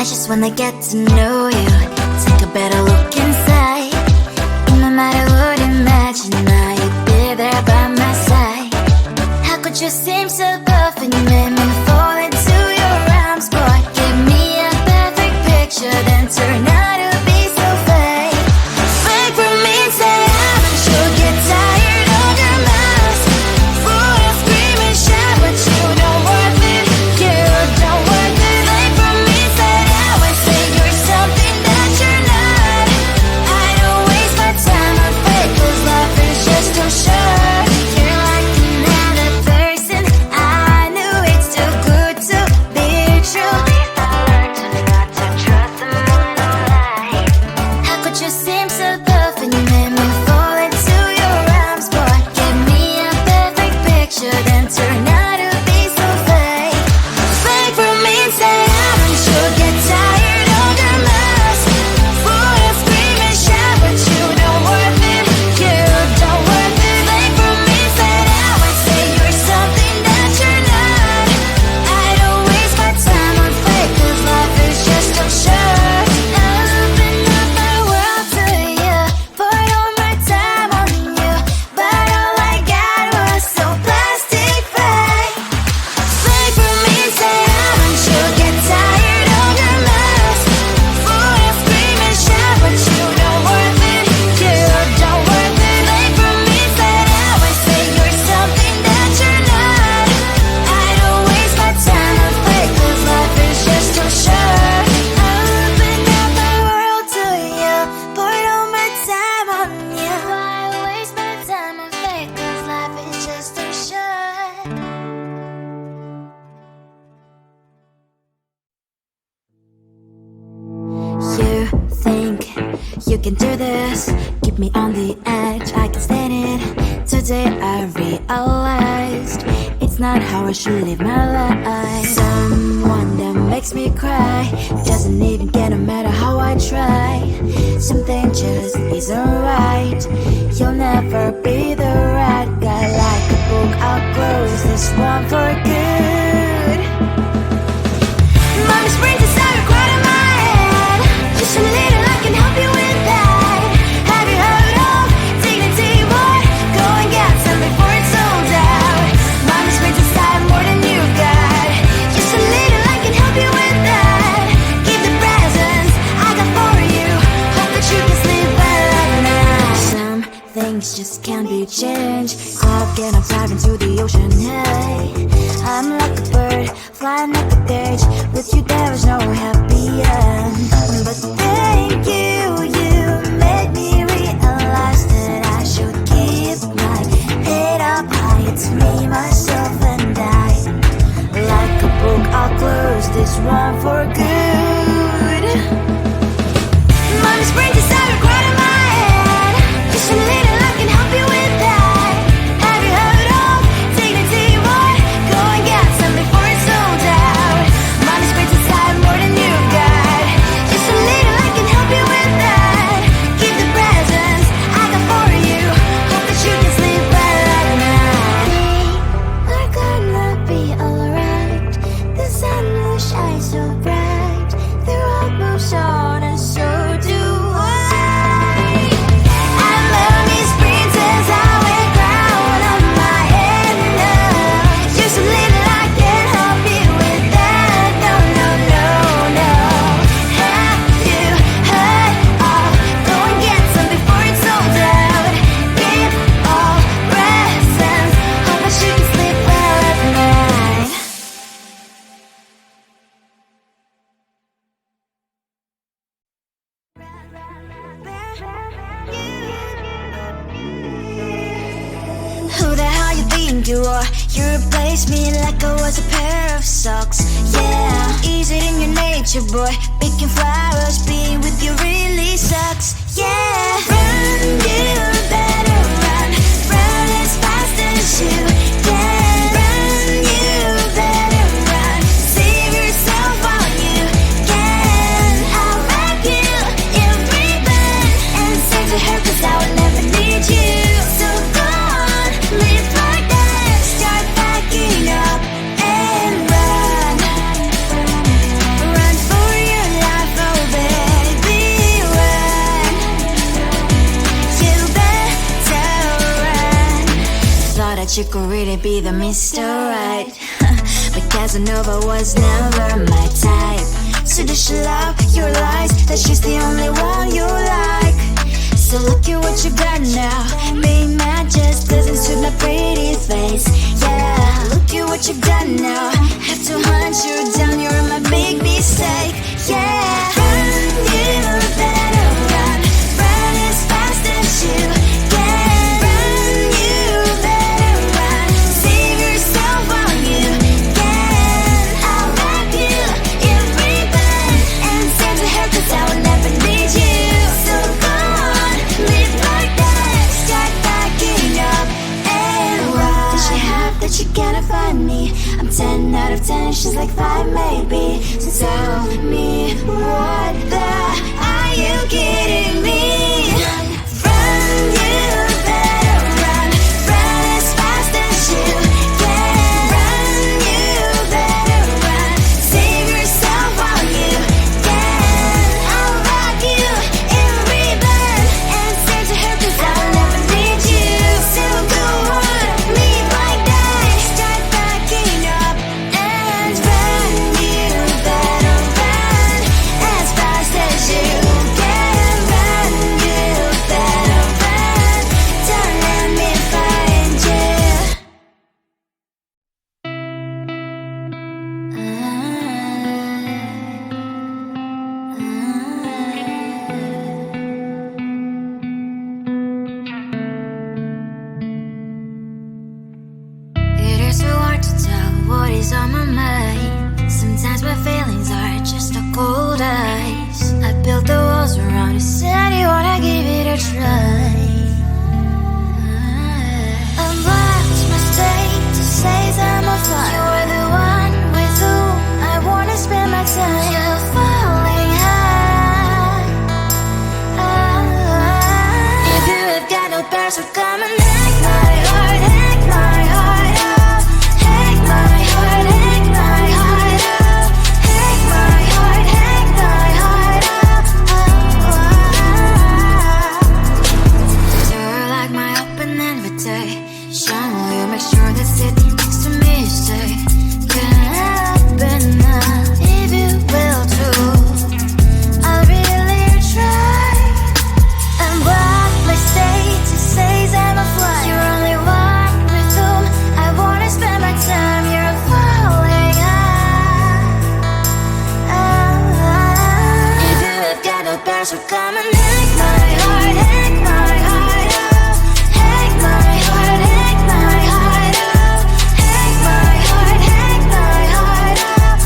I just wanna get to know you, take a better look inside. No matter what, imagine I would be there by my side. How could you seem so tough and you made me fall into your arms, boy? Give me a perfect picture, then turn out to be so fake. Fake for me, say I'm sure get tired of your mask. Full of scream and shout, but you don't worth it. You don't worth it. Fake for me, say I would say you're something that you're not. I don't waste my time on fake, 'cause life is just too short. You're like another person. I knew it's too good to be true. I learned to not to trust someone online. How could you seem so tough and you made me fall into your arms, boy? Give me a perfect picture, then turn out to be so fake. Fake for me, say I'm sure get tired of your mask. Full of scream and shout, but you don't worth it. You don't worth it. Fake for me, say I would say you're something that you're not. I don't waste my time on fake, 'cause life is just too short. I open up my world to you, poured all my time on you, but all I got was so plastic fake. Fake for me, say I'm sure get tired of your mask. Full of scream and shout, but you don't worth it. You don't worth it. Fake for me, say I would say you're something that you're not. I don't waste my time on fake, 'cause life is just too short. I opened up my world to you, poured all my time on you. Why waste my time on fake, 'cause life is just too short. You think you can do this, keep me on the edge, I can stand it. Today I realized it's not how I should live my life. Someone that makes me cry doesn't even get, no matter how I try. Something just isn't right. You'll never be the right guy. Like a book, I'll close this one for good. Mommy's brains inside are quite in my head. Just a little, I can help you with that. Have you heard of dignity, boy? Go and get some before it's sold out. Mommy's brains inside more than you got. Just a little, I can help you with that. Keep the presents I got for you. Hope that you can sleep well at night. Some things just can't be changed. I'll get up, dive into the ocean, hey. I'm like a bird, flying like a cage. With you there is no happy end. But thank you, you made me realize that I should keep my head up high. It's me, myself, and I. Like a book, I'll close this one for good. Mommy's brains inside are quite in my head. Just a little, I can help you with that. Have you heard of dignity, boy? Go and get some before it's sold out. Mommy's brains inside more than you got. Just a little, I can help you with that. Keep the presents I got for you. Hope that you can sleep well at night. We're gonna be alright. The sun will shine so bright. The road moves on and so do I. I love these princess, I wear crown on my head now. Just a little, I can help you with that. No, no, no, no. Have you heard of? Go and get some before it's sold out. Give all presents. Hope that you can sleep well at night. Who the hell you think you are? You replaced me like I was a pair of socks. Yeah, is it in your nature, boy? Picking flowers, being with you really sucks. Yeah, run, you better run. Run as fast as you can. Run, you better run. Save yourself while you can. I'll wrap you in ribbon and send to her, 'cause I will never need you. So go on, live like that. Start packing up and run. Run for your that you could really be the Mr. Right. But Casanova was never my type. So does she love your lies, that she's the only one you like? So look at what you got now. Being mad just doesn't suit my pretty face. Yeah, look at what you got now. Have to hunt you down, you're my big mistake. Yeah, run, you better run. Run as fast as you can. Run, you better run. Save yourself while you can. I'll wrap you in ribbon and send to her, 'cause I will never need you. So go on, live like that. Start backing up and run. Does she have that you cannot find me? I'm 10 out of 10, she's like 5 maybe. So tell me, what the are you kidding me? Run, you better run. Run as fast as you can. Run, you better run. Save yourself while you can. I'll wrap you in ribbon and send to her, 'cause I'll never need you. So go on, leave like that. Start backing up and run. You better run as fast as you can. Run, you better run. Don't let me find you. It is so hard to tell what is on my mind. Sometimes my feelings are just a cold ice. I built the walls around you, said you wanna give it a try. I'm lost, mistake to say I'm a fly. You're the one with whom I wanna spend my time. You're falling high. If you have got no parents, so come and hack my heart, hack my heart out. Hack my heart, hack my heart out. Hack my heart, hack my heart out. You're like my open invitation. Will you make sure that sit next to me stay? Can happen now, if you will too. I'll really try. And what my state to say I'm a fly. You're only one with whom I wanna spend my time. You're falling high. If you have got no parents, so come and hack my heart, hack my heart out. Hack my heart, hack my heart out. Hack my heart, hack my heart out.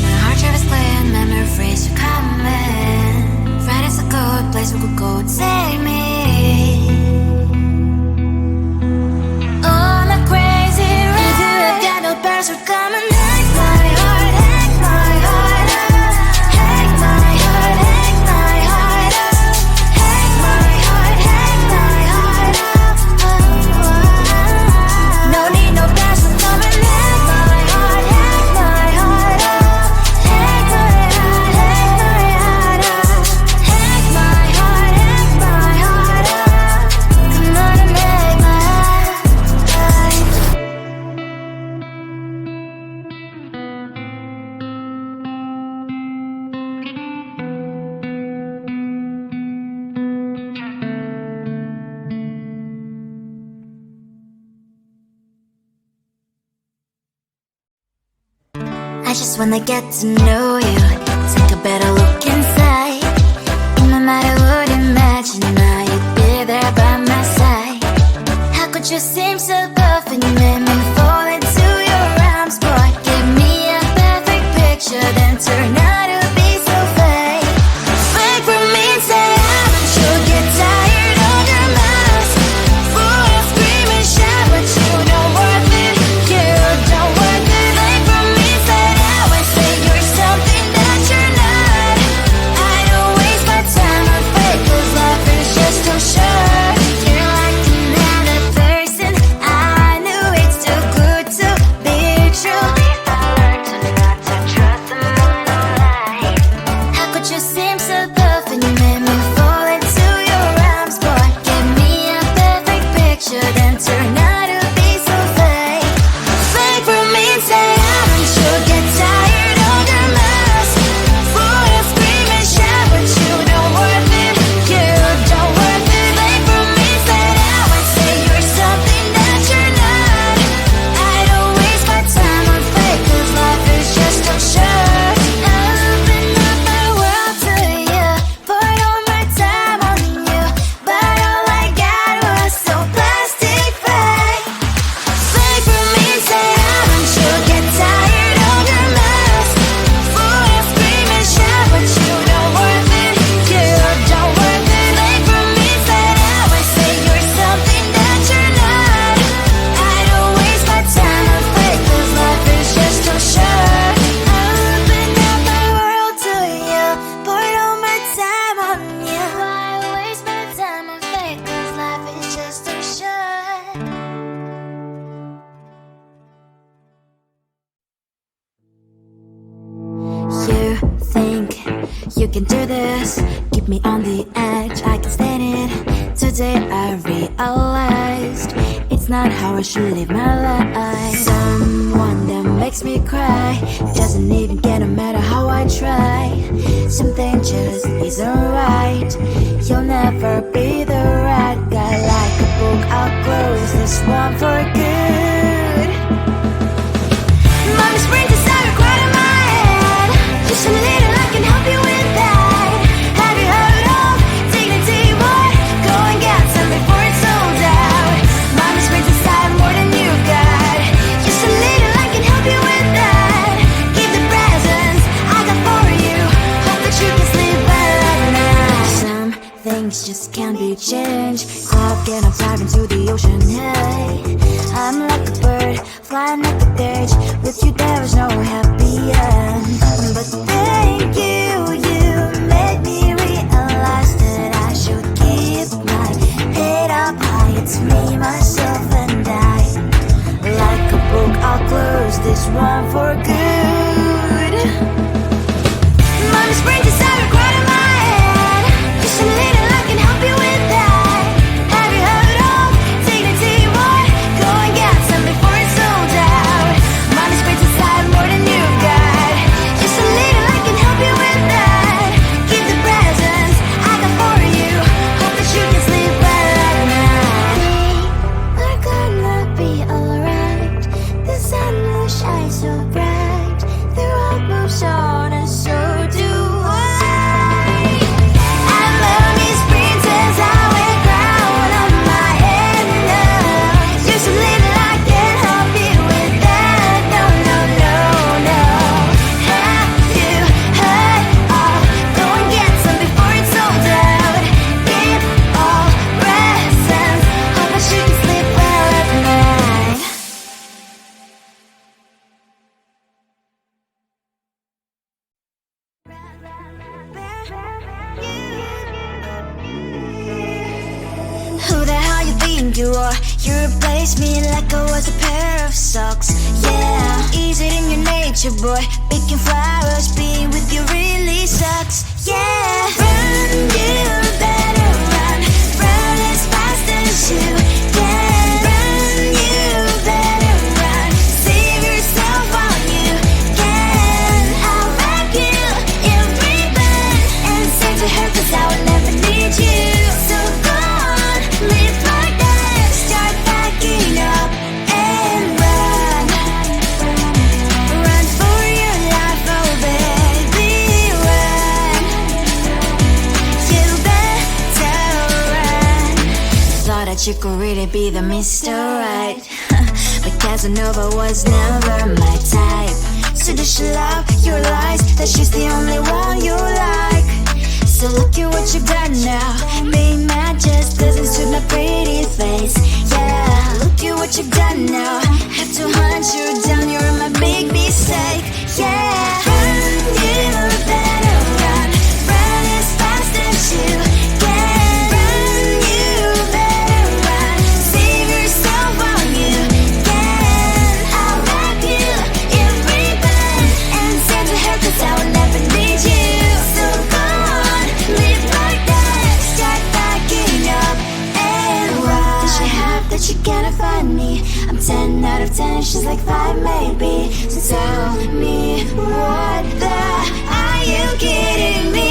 My heart travels clear and memory freeze, you coming. Friday's a good place we could go, take me on a crazy ride. If you have got no parents, so come and hack my heart, hack my heart out. Hack my heart, hack my heart out. Hack my heart, hack my heart out. No need no parents, so come and hack my heart, hack my heart out. Hack my heart, hack my heart out. Hack my heart, hack my heart out. Come on and make my heart. I just wanna get to know you, take a better look inside. No matter what, imagine now you'd be there by my side. How could you seem so perfect? You made me fall into your arms, boy. Give me a perfect picture, then turn out to be so fake. Fake for me, say haven't you get tired of your mouth? Full of scream and shout, but you don't worth it. You don't worth it. Fake for me, say I would say you're something that you're not. I don't waste my time on fake, 'cause life is just too short. You're like another person. I knew it's too good to be true. I learned to not to trust someone online. How could you seem so perfect? You made me fall into your arms, boy. can do this. Keep me on the edge, I can stand it. Today I realized it's not how I should live my life. Someone that makes me cry doesn't even get no matter how I try. Something just isn't right. You'll never be the right guy. Like a book, I'll close this one for good. Mommy springs inside a quiet in my head. Just a little, I can help you with that. Have you heard of dignity, boy? Go and get some before it's sold out. Mommy springs inside more than you got. Just a little, I can help you with that. Give the presents I got for you. Hope that you can sleep well at night. Some things just can't be changed. Cloud and I'm diving to the ocean, hey. I'm like a bird, flying like a cage. With you there is no happy end. But thank you, you made me realize that I should keep my head up high. It's me, myself and I. Like a book, I'll close this one for good. Mommy springs inside a quiet in my head. Just a little, I can help you with that. Have you heard of dignity, boy? Go and get some before it's sold out. Mommy springs inside more than you got. Just a little, I can help you with that. Give the presents I got for you. Hope that you can sleep well at night. We're gonna be alright. The sun will shine so bright. The road moves on and so do I. And lonely springs as I wear crown on my head now. Just a little, I can help you with that. No, no, no, no. Have you heard of? Go and get some before it's sold out. Give all presents. Hope that you can sleep well at night. Who the hell you think you are? You replaced me like I was a pair of socks. Yeah, is it in your nature, boy? Picking flowers, being with you really sucks. Yeah, run, you better run. Run as fast as you can. Run, you better run. Save yourself while you can. I'll wrap you in ribbon and send to her 'cause I will never need you. So go on, live like that. Start packing up and run. Run for your life, oh baby, run. You better run. Thought that you could really be the Mr. Right. But Casanova was never my type. So does she love your lies? That she's the only one you like. So look at what you've done now. Being mad just doesn't suit my pretty face. Yeah, look at what you've done now. Have to hunt you down, you're my big mistake. Yeah, run, you better run. Run as fast as you can. Run, you better run. Save yourself while you can. I'll wrap you in ribbon and send to her 'cause I will never need you. So go on, live like that. Start packing up and run. Does she have that you cannot find me? I'm 10 out of 10, she's like 5 maybe. So tell me, what the are you kidding me?